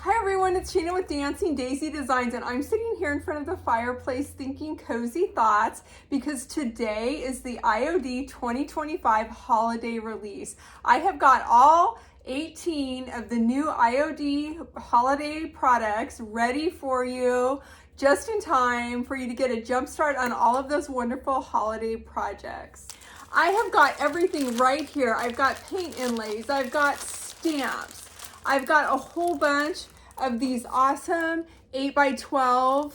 Hi everyone, it's Sheena with Dancing Daisy Designs, and I'm sitting here in front of the fireplace thinking cozy thoughts because today is the IOD 2025 holiday release. I have got all 18 of the new IOD holiday products ready for you just in time for you to get a jump start on all of those wonderful holiday projects. I have got everything right here. I've got paint inlays, I've got stamps, I've got a whole bunch of these awesome 8x12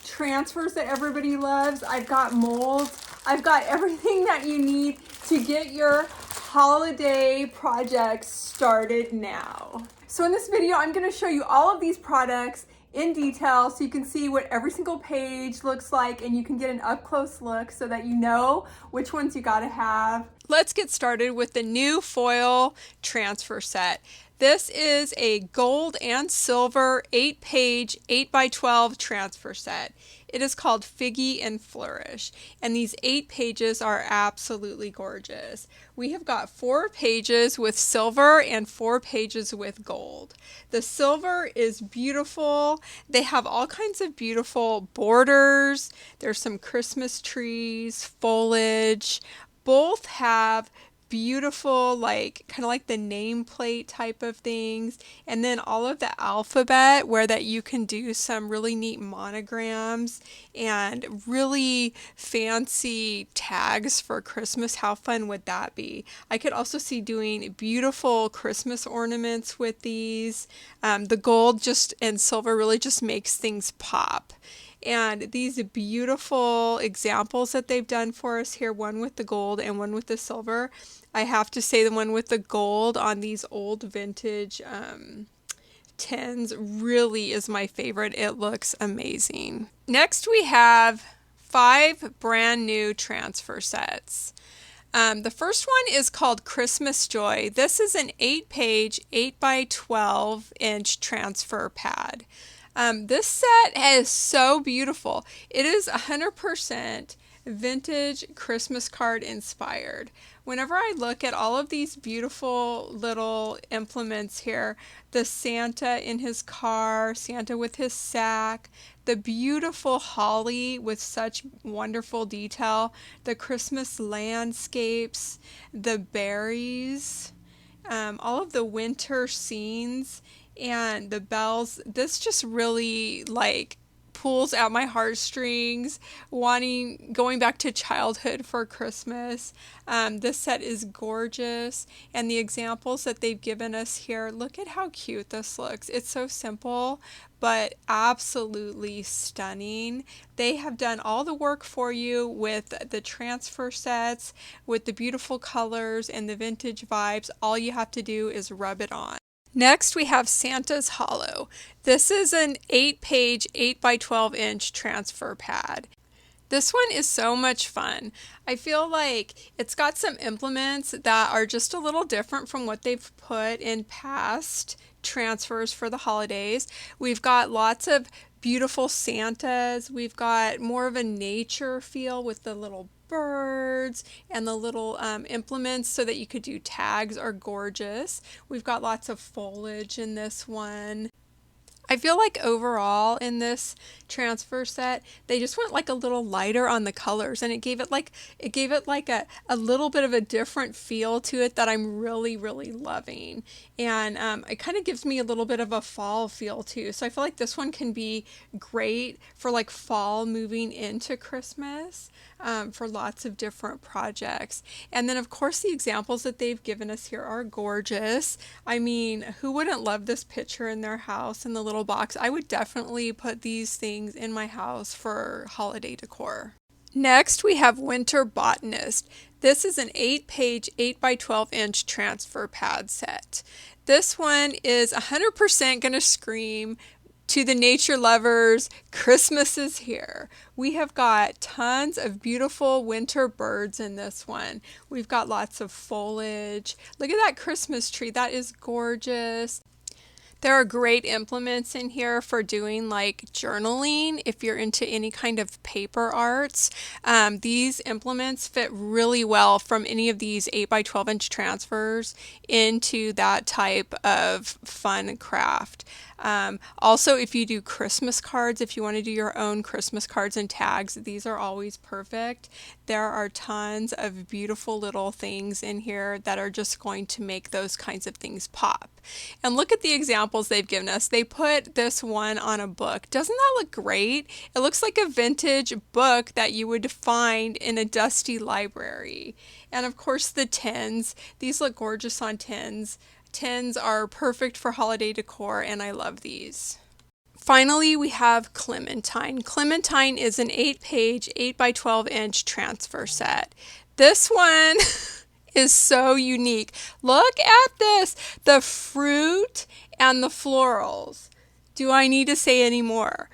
transfers that everybody loves. I've got molds. I've got everything that you need to get your holiday projects started now. So in this video, I'm going to show you all of these products in detail so you can see what every single page looks like and you can get an up-close look so that you know which ones you got to have. Let's get started with the new foil transfer set. This is a gold and silver 8-page 8x12 transfer set. It is called Figgy and Flourish, and these 8 pages are absolutely gorgeous. We have got 4 pages with silver and 4 pages with gold. The silver is beautiful. They have all kinds of beautiful borders. There's some Christmas trees, foliage. Both have beautiful, like kind of like the nameplate type of things, and then all of the alphabet where that you can do some really neat monograms and really fancy tags for Christmas. How fun would that be? I could also see doing beautiful Christmas ornaments with these. The gold just and silver really just makes things pop. And these beautiful examples that they've done for us here, one with the gold and one with the silver. I have to say the one with the gold on these old vintage tins really is my favorite. It looks amazing. Next we have 5 brand new transfer sets. The first one is called Christmas Joy. This is an 8-page 8x12-inch transfer pad. This set is so beautiful. It is 100% vintage Christmas card inspired. Whenever I look at all of these beautiful little implements here, the Santa in his car, Santa with his sack, the beautiful holly with such wonderful detail, the Christmas landscapes, the berries, all of the winter scenes, and the bells. This just really like pulls out my heartstrings, going back to childhood for Christmas. This set is gorgeous, and the examples that they've given us here, look at how cute this looks. It's so simple but absolutely stunning. They have done all the work for you with the transfer sets, with the beautiful colors and the vintage vibes. All you have to do is rub it on. Next we have Santa's Hollow. This is an 8-page 8x12-inch transfer pad. This one is so much fun. I feel like it's got some implements that are just a little different from what they've put in past transfers for the holidays. We've got lots of beautiful Santas. We've got more of a nature feel with the little birds, and the little implements so that you could do tags are gorgeous. We've got lots of foliage in this one. I feel like overall in this transfer set, they just went like a little lighter on the colors, and it gave it like a little bit of a different feel to it that I'm really loving. And it kind of gives me a little bit of a fall feel too. So I feel like this one can be great for like fall moving into Christmas, for lots of different projects. And then of course the examples that they've given us here are gorgeous. I mean, who wouldn't love this picture in their house in the little box? I would definitely put these things in my house for holiday decor. Next we have Winter Botanist. This is an 8-page 8x12-inch transfer pad set. This one is 100% going to scream to the nature lovers, Christmas is here. We have got tons of beautiful winter birds in this one. We've got lots of foliage. Look at that Christmas tree. That is gorgeous. There are great implements in here for doing like journaling if you're into any kind of paper arts. These implements fit really well from any of these 8x12-inch transfers into that type of fun craft. Also, if you do Christmas cards, if you want to do your own Christmas cards and tags, these are always perfect. There are tons of beautiful little things in here that are just going to make those kinds of things pop. And look at the examples they've given us. They put this one on a book. Doesn't that look great? It looks like a vintage book that you would find in a dusty library. And of course the tins. These look gorgeous on tins. Tins are perfect for holiday decor, and I love these. Finally, we have Clementine. Clementine is an 8-page, 8 by 12 inch transfer set. This one is so unique. Look at this, the fruit and the florals. Do I need to say any more?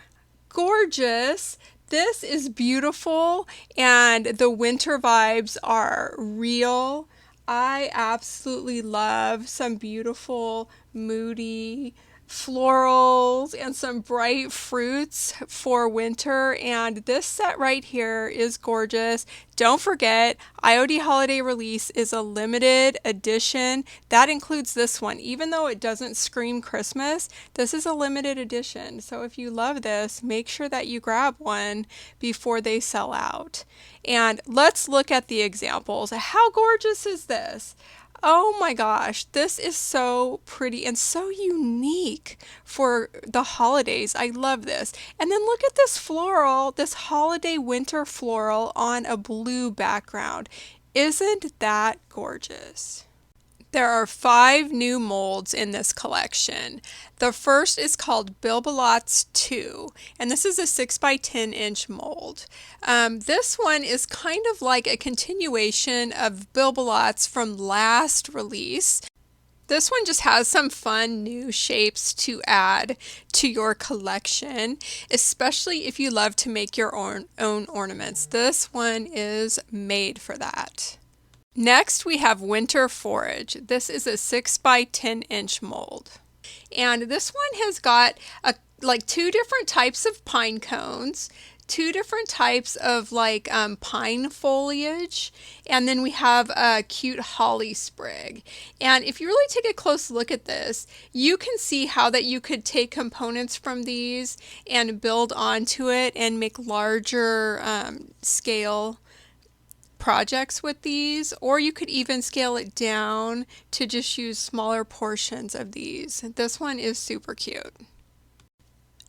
Gorgeous. This is beautiful, and the winter vibes are real. I absolutely love some beautiful, moody florals and some bright fruits for winter, and this set right here is gorgeous. Don't forget, IOD holiday release is a limited edition. That includes this one. Even though it doesn't scream Christmas, this is a limited edition. So if you love this, make sure that you grab one before they sell out. And let's look at the examples. How gorgeous is this? Oh my gosh, this is so pretty and so unique for the holidays. I love this. And then look at this floral, this holiday winter floral on a blue background. Isn't that gorgeous? There are 5 new molds in this collection. The first is called Bilbalots 2, and this is a 6 by 10 inch mold. This one is kind of like a continuation of Bilbalots from last release. This one just has some fun new shapes to add to your collection, especially if you love to make your own ornaments. This one is made for that. Next, we have Winter Forage. This is a 6 by 10 inch mold. And this one has got like 2 different types of pine cones, 2 different types of pine foliage, and then we have a cute holly sprig. And if you really take a close look at this, you can see how that you could take components from these and build onto it and make larger scale projects with these, or you could even scale it down to just use smaller portions of these. This one is super cute.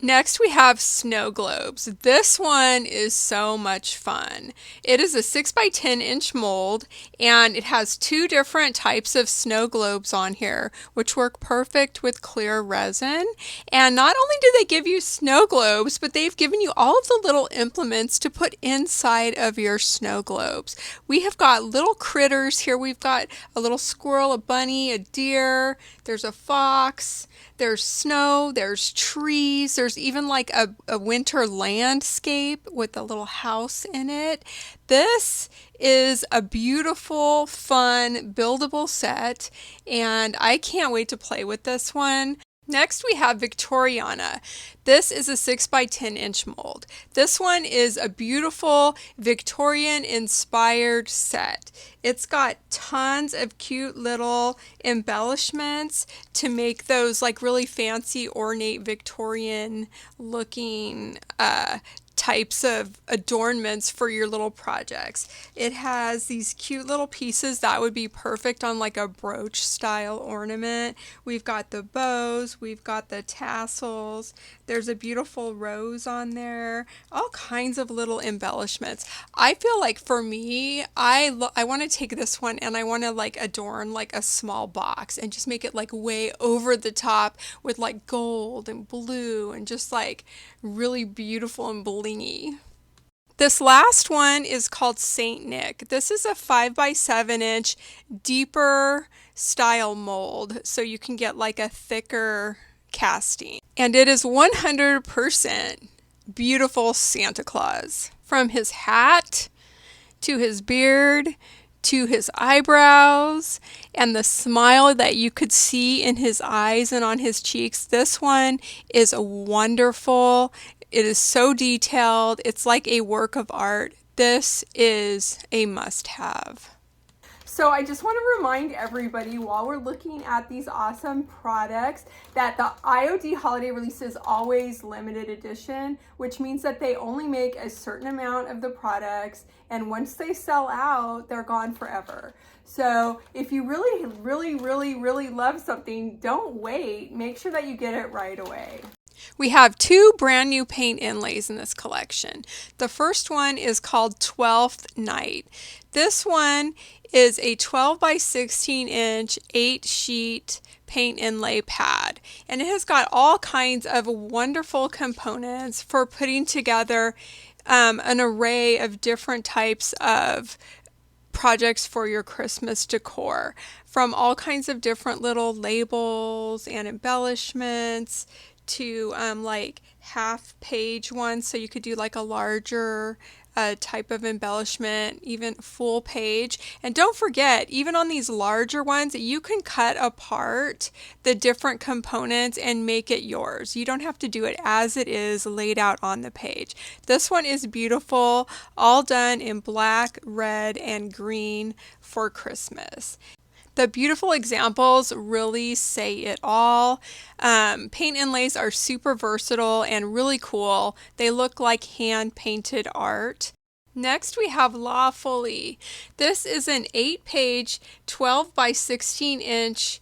Next, we have snow globes. This one is so much fun. It is a 6 by 10 inch mold, and it has 2 different types of snow globes on here, which work perfect with clear resin. And not only do they give you snow globes, but they've given you all of the little implements to put inside of your snow globes. We have got little critters here. We've got a little squirrel, a bunny, a deer, there's a fox, there's snow, there's trees, there's even like a winter landscape with a little house in it. This is a beautiful, fun, buildable set, and I can't wait to play with this one. Next, we have Victoriana. This is a 6 by 10 inch mold. This one is a beautiful Victorian inspired set. It's got tons of cute little embellishments to make those like really fancy, ornate Victorian looking types of adornments for your little projects. It has these cute little pieces that would be perfect on like a brooch style ornament. We've got the bows, we've got the tassels, there's a beautiful rose on there, all kinds of little embellishments. I feel like for me, I want to take this one and I want to like adorn like a small box and just make it like way over the top with like gold and blue and just like really beautiful and blingy. This last one is called Saint Nick. This is a 5 by 7 inch deeper style mold, so you can get like a thicker casting. And it is 100% beautiful Santa Claus. From his hat to his beard to his eyebrows and the smile that you could see in his eyes and on his cheeks. This one is wonderful. It is so detailed. It's like a work of art. This is a must-have. So I just want to remind everybody while we're looking at these awesome products that the IOD holiday release is always limited edition, which means that they only make a certain amount of the products, and once they sell out, they're gone forever. So if you really love something, don't wait. Make sure that you get it right away. We have two brand new paint inlays in this collection. The first one is called 12th Night. This one is a 12 by 16 inch 8 sheet paint inlay pad, and it has got all kinds of wonderful components for putting together an array of different types of projects for your Christmas decor, from all kinds of different little labels and embellishments to like half page ones, so you could do like a larger type of embellishment, even full page. And don't forget, even on these larger ones, you can cut apart the different components and make it yours. You don't have to do it as it is laid out on the page. This one is beautiful, all done in black, red, and green for Christmas. The beautiful examples really say it all. Paint inlays are super versatile and really cool. They look like hand-painted art. Next, we have La Folie. This is an 8-page, 12 by 16 inch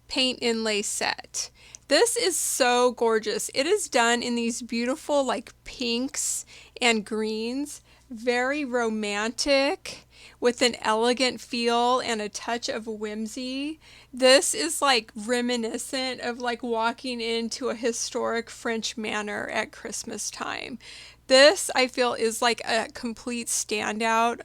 paint inlay set. This is so gorgeous. It is done in these beautiful like pinks and greens, very romantic, with an elegant feel and a touch of whimsy. This is like reminiscent of like walking into a historic French manor at Christmas time. This, I feel, is like a complete standout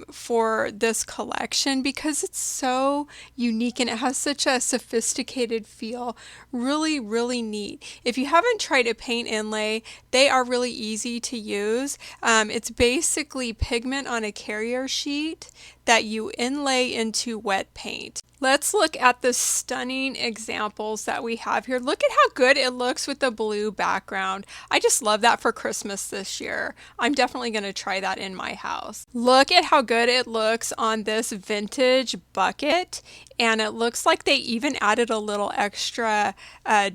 for this collection because it's so unique and it has such a sophisticated feel. Really neat. If you haven't tried a paint inlay, they are really easy to use. It's basically pigment on a carrier sheet that you inlay into wet paint. Let's look at the stunning examples that we have here. Look at how good it looks with the blue background. I just love that for Christmas this year. I'm definitely going to try that in my house. Look at how good it looks on this vintage bucket. And it looks like they even added a little extra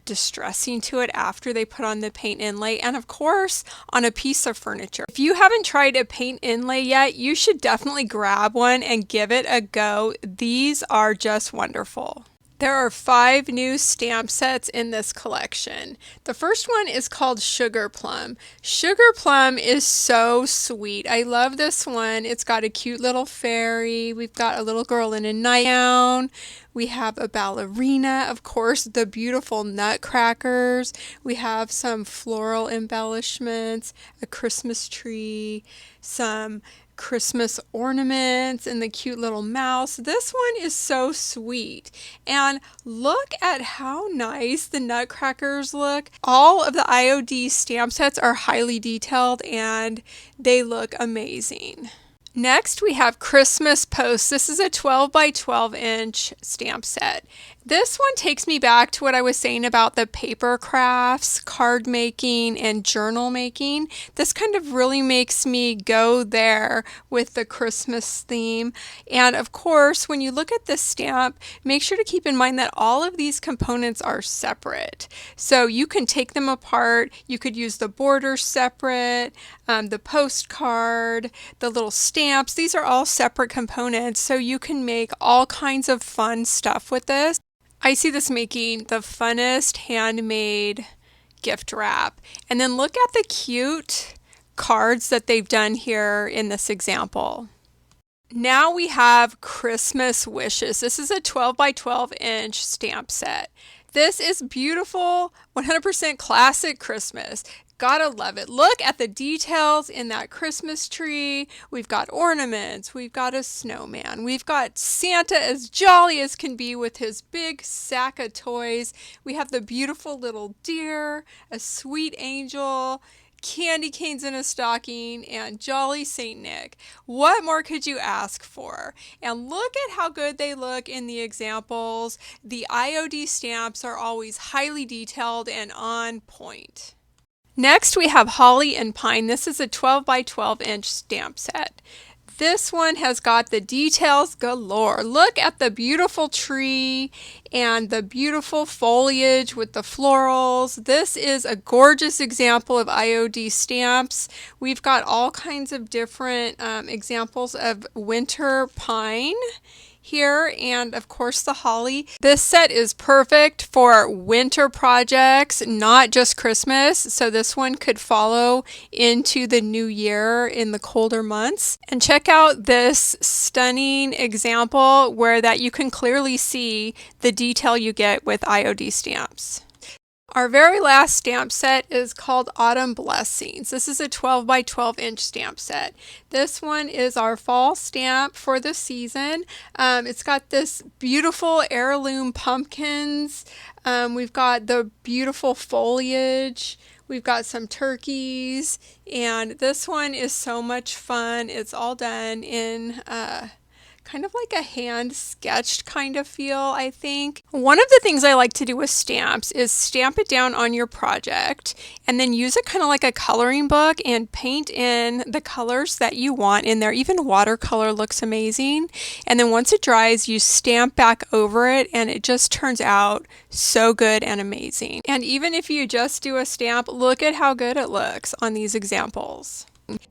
distressing to it after they put on the paint inlay, and of course on a piece of furniture. If you haven't tried a paint inlay yet, you should definitely grab one and give it a go. These are just wonderful. There are 5 new stamp sets in this collection. The first one is called Sugar Plum. Sugar Plum is so sweet. I love this one. It's got a cute little fairy. We've got a little girl in a nightgown. We have a ballerina, of course, the beautiful nutcrackers. We have some floral embellishments, a Christmas tree, some Christmas ornaments, and the cute little mouse. This one is so sweet. And look at how nice the nutcrackers look. All of the IOD stamp sets are highly detailed and they look amazing. Next, we have Christmas Posts. This is a 12 by 12 inch stamp set. This one takes me back to what I was saying about the paper crafts, card making, and journal making. This kind of really makes me go there with the Christmas theme. And of course, when you look at this stamp, make sure to keep in mind that all of these components are separate. So you can take them apart. You could use the border separate, the postcard, the little stamps. These are all separate components, so you can make all kinds of fun stuff with this. I see this making the funnest handmade gift wrap. And then look at the cute cards that they've done here in this example. Now we have Christmas Wishes. This is a 12 by 12 inch stamp set. This is beautiful, 100% classic Christmas. Gotta love it. Look at the details in that Christmas tree. We've got ornaments. We've got a snowman. We've got Santa as jolly as can be with his big sack of toys. We have the beautiful little deer, a sweet angel, candy canes in a stocking, and jolly Saint Nick. What more could you ask for? And look at how good they look in the examples. The IOD stamps are always highly detailed and on point. Next, we have Holly and Pine. This is a 12 by 12 inch stamp set. this one has got the details galore. Look at the beautiful tree and the beautiful foliage with the florals. This is a gorgeous example of IOD stamps. We've got all kinds of different examples of winter pine here, and of course the holly. This set is perfect for winter projects, not just Christmas. So this one could follow into the new year in the colder months. And check out this stunning example where that you can clearly see the detail you get with IOD stamps. Our very last stamp set is called Autumn Blessings. This is a 12 by 12 inch stamp set. This one is our fall stamp for the season. It's got this beautiful heirloom pumpkins. We've got the beautiful foliage. We've got some turkeys, and this one is so much fun. It's all done in kind of like a hand sketched kind of feel, I think. One of the things I like to do with stamps is stamp it down on your project and then use it kind of like a coloring book and paint in the colors that you want in there. Even watercolor looks amazing. And then once it dries, you stamp back over it and it just turns out so good and amazing. And even if you just do a stamp, look at how good it looks on these examples.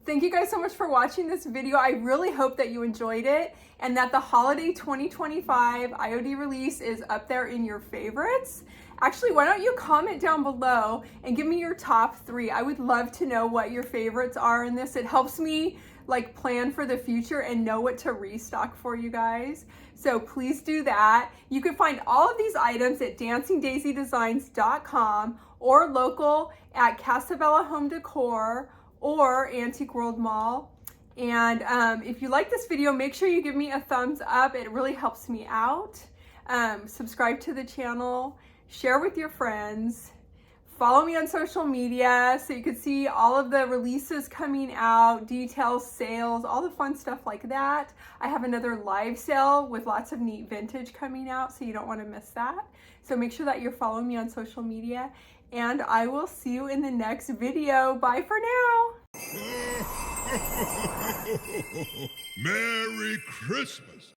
Thank you guys so much for watching this video. I really hope that you enjoyed it and that the holiday 2025 IOD release is up there in your favorites. Actually, why don't you comment down below and give me your top 3. I would love to know what your favorites are in this. It helps me like plan for the future and know what to restock for you guys. So please do that. You can find all of these items at dancingdaisydesigns.com or local at Casa Home Decor or Antique World Mall. And if you like this video, make sure you give me a thumbs up. It really helps me out. Subscribe to the channel, share with your friends, follow me on social media so you can see all of the releases coming out, details, sales, all the fun stuff like that. I have another live sale with lots of neat vintage coming out, so you don't want to miss that. So make sure that you're following me on social media, and I will see you in the next video. Bye for now. Merry Christmas.